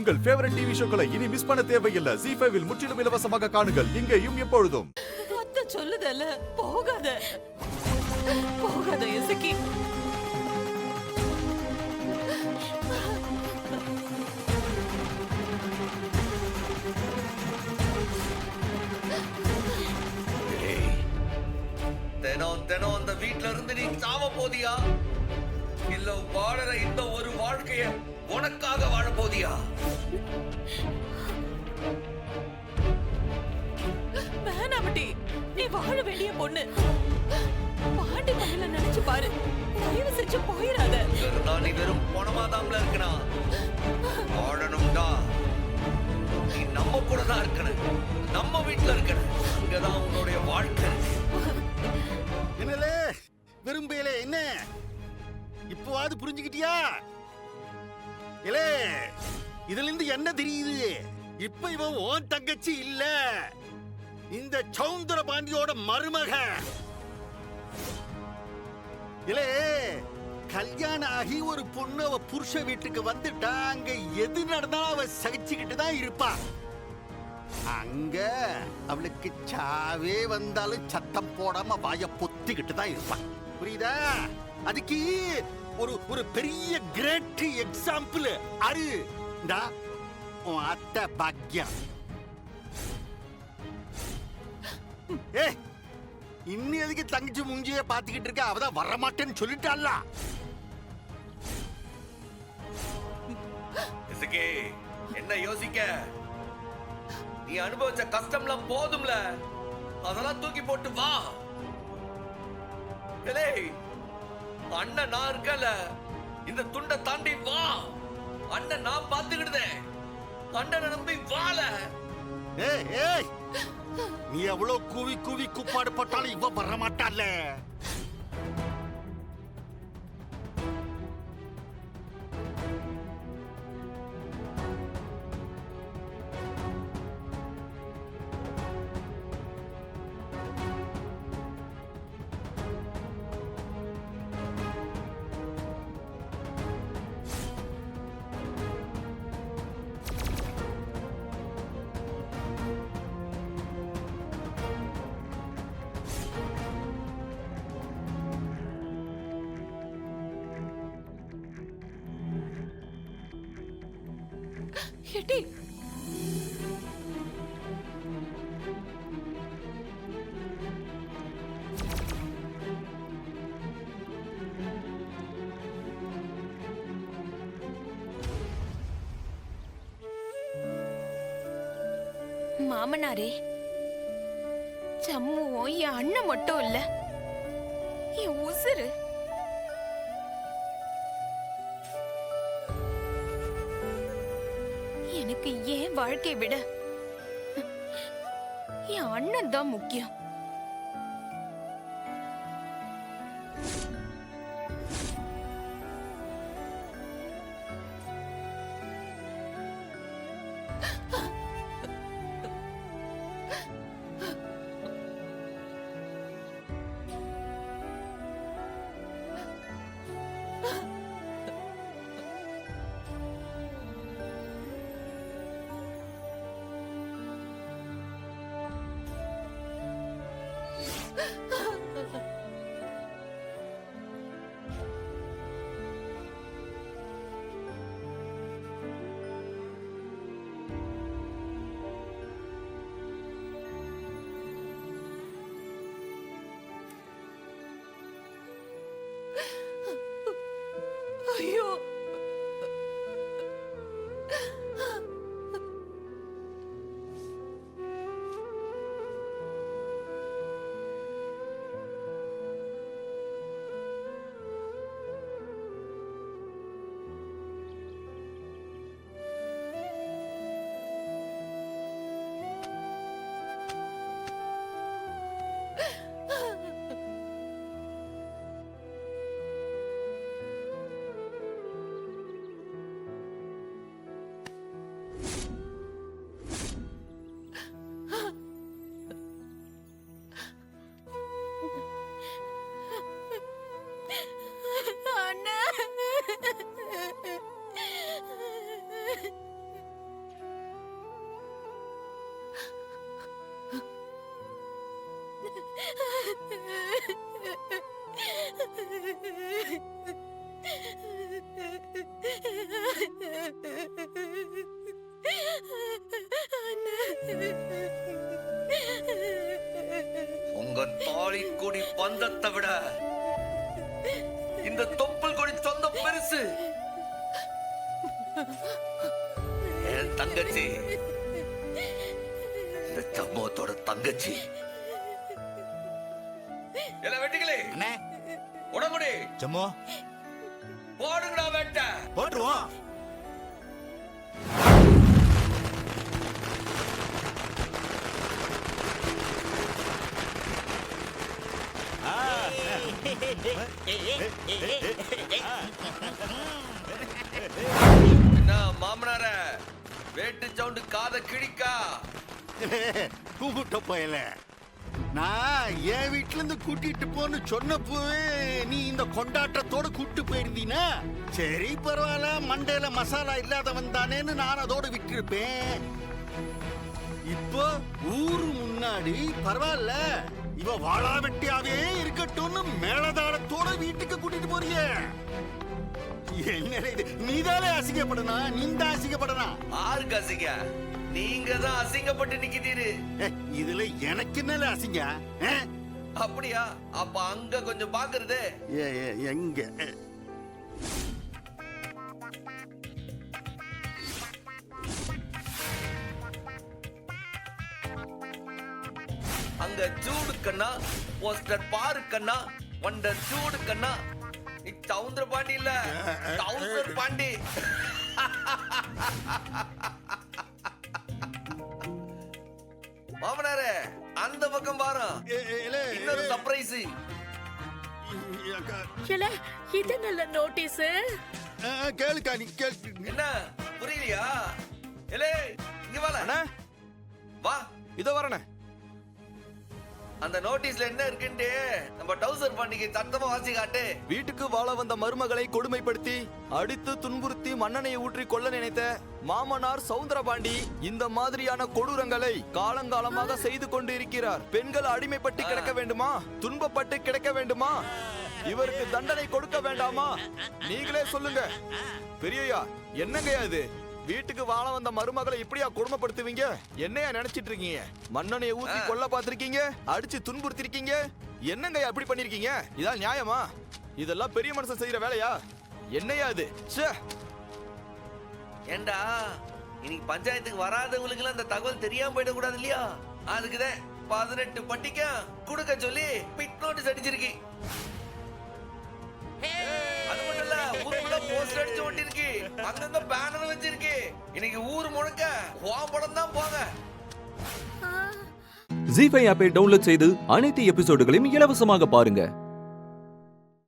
உங்கள் favourite TV ஷோக்களை இனி miss பண்ண தேவையில்லை. ஜீ5 இல் முற்றிலும் இலவசமாக காணுங்கள், இங்கேயும் எப்பொழுதும். அத்தை சொல்லுதல்ல, போகாத போகாத இசக்கி. தினம் அந்த வீட்ல இருந்து நீ சாவ போதியா, இல்ல வாழற இந்த ஒரு வாழ்க்கைய உனக்காக வாழ போதியா? வேணாமட்டி, நீ வாழ வேண்டிய பொண்ணு. பாண்டி மகள நினைச்சு பாரு, தயவு செஞ்சு போயிடாத. நான் நீ வெறும் பணமாதாம்ல இருக்கனா, வாழணும்டா நீ நம்ம கூட தான் இருக்கணும், நம்ம வீட்டுல இருக்கணும். அங்கதான் உன்னுடைய வாழ்க்கை இருக்கு. என்னலே விரும்பையிலே என்ன இப்போவாது புரிஞ்சுக்கிட்டியா? இலே இதுல இருந்து என்ன தெரியுது? இப்ப இவன் உன் தங்கச்சி இல்ல, இந்த சௌந்தர பாண்டியோட மருமக. இலே கல்யாணம் ஆகி ஒரு பொண்ணு அவ புருஷ வீட்டுக்கு வந்துட்டா அங்க எது நடந்தாலும் அவ சகிச்சுக்கிட்டு தான் இருப்பா. அங்க அவளுக்கு சாவே வந்தாலும் சத்தம் போடாம வாய பொத்திக்கிட்டு தான் இருப்பான். புரியுதா? அதுக்கு ஒரு பெரிய கிரேட் எக்ஸாம்பிள் அரு இந்தா உன் அத்தை பாக்யம். ஏ இன்னி எதுக்கு தங்கச்சி மூஞ்சிய பாத்துக்கிட்டு இருக்க? அவதான் வரமாட்டேன்னு சொல்லிட்டால. என்ன யோசிக்க? நீ அனுபவிச்ச கஷ்டம்லாம் போதும்ல, அதெல்லாம் தூக்கி போட்டு வா. அண்ணன் நான் இருக்கல, இந்த துண்டை தாண்டி வா. அண்ணன் நான் பாத்துக்கிட்டேன், அண்ணனை நம்பி வாழ. ஏய் நீ எவ்வளவு கூவி கூவி கூப்பாடு போட்டாலும் இவ வரமாட்டால. எட்டி மாமனாரே, சம்முவும் என் அண்ணன் மட்டும் இல்ல, என் உசுரு. எனக்கு ஏன் வாழ்க்கை விட என் அண்ணன் தான் முக்கியம். உங்க தாலி கொடி பந்தத்தை விட இந்த தொப்புள் கொடி சொந்தம் பெருசு. என் தங்கச்சி, இந்த சம்பவத்தோட தங்கச்சி. எல்லாம் வெட்டிகளே, உடம்புடி ஜம்மோ போடுங்கடா வேட்ட. போட்டுருவோம். என்ன மாமனார, வேட்டு சவுண்டு காதை கிழிக்கா? கூப்பிட்ட போயல, நான் என் வீட்டுல இருந்து கூட்டிட்டு போன்னு சொன்னப்போ நீ இந்த கொண்டாட்டத்தோட கூட்டு போயிருந்தீனா சரி பரவாயில்ல, மண்டையில மசாலா இல்லாதவன் தானேன்னு நான் அதோட விட்டிருப்பேன். இப்போ ஊரு முன்னாடி பரவாயில்ல, இவ வாழா வெட்டியாவே இருக்கட்டும்னு மேலதாளத்தோட வீட்டுக்கு கூட்டிட்டு போறீங்க. என்ன இது, நீதானே அசிங்கப்படணும், நீங்க அசிங்கப்படணும். ஆருக்கு அசிங்க? நீங்க தான் அசிங்கப்பட்டு நிக்கிறீரு. இதுல எனக்கு என்னல அசிங்க? அப்படியா? அப்ப அங்க கொஞ்சம் பாக்குறது. எங்க அங்க சூடு கண்ணா, போஸ்டர் பாரு கண்ணா, வண்டர் சூடு கண்ணா. சவுந்தர பாண்டி இல்ல, டவுசர் பாண்டி. மாமனாரே, அந்த பக்கம் பாரு, இன்னொரு சர்ப்ரைஸ். இது நல்ல நோட்டீஸ். கேளுக்கா, நீ கேளு. என்ன புரியலையா? எலே இங்க வாடா. வா, இதோ வரனே. அந்த நோட்டீஸ்ல என்ன இருக்குன்னு நம்ம டவுசர் பாண்டிக்கு சத்தமா வாசி காட்டு. வீட்டுக்கு வாழ வந்த மருமகளை கொடுமைப்படுத்தி அடித்து துன்புறுத்தி மண்ணெண்ணை ஊற்றி கொல்ல நினைத்த மாமனார் சவுந்தரபாண்டி இந்த மாதிரியான கொடூரங்களை காலங்காலமாக செய்து கொண்டு இருக்கிறார். பெண்கள் அடிமைப்பட்டு கிடக்க வேண்டுமா? துன்பப்பட்டு கிடக்க வேண்டுமா? இவருக்கு தண்டனை கொடுக்க வேண்டாமா? நீங்களே சொல்லுங்க. பெரியய்யா, என்னங்கய்யா இது? வீட்டுக்கு வாழ வந்த மருமகளை இப்படியா கொடுமைப்படுத்துவீங்க? என்னையா நினைச்சிட்டு இருக்கீங்க? மண்ணெண்ணையை ஊத்தி கொல்ல பாத்திருக்கீங்க, அடிச்சு துன்புறுத்திருக்கீங்க. என்னங்கய்யா இப்படி பண்ணிருக்கீங்க? இதான் நியாயமா? இதெல்லாம் பெரிய மனுஷன் செய்யற வேலையா? என்னையா இது? ஏண்டா, இன்னைக்கு பஞ்சாயத்துக்கு வராதவங்களுக்கு எல்லாம் அந்த தகவல் தெரியாம போயிடக்கூடாது இல்லையா? அதுக்குதான் 18 பட்டிக்கு கொடுக்க சொல்லி பிட் நோட்டீஸ் அடிச்சிருக்கு. அது மட்டும் இல்ல, ஊருக்குள்ள போஸ்டர் அடிச்சு ஒட்டிருக்கு, அங்கங்க பேனர் வச்சிருக்கு. இன்னைக்கு ஊர் முழுக்க படம் தான் போங்க. ஜீ5 ஆப்பை டவுன்லோட் செய்து அனைத்து எபிசோடுகளையும் இலவசமாக பாருங்க.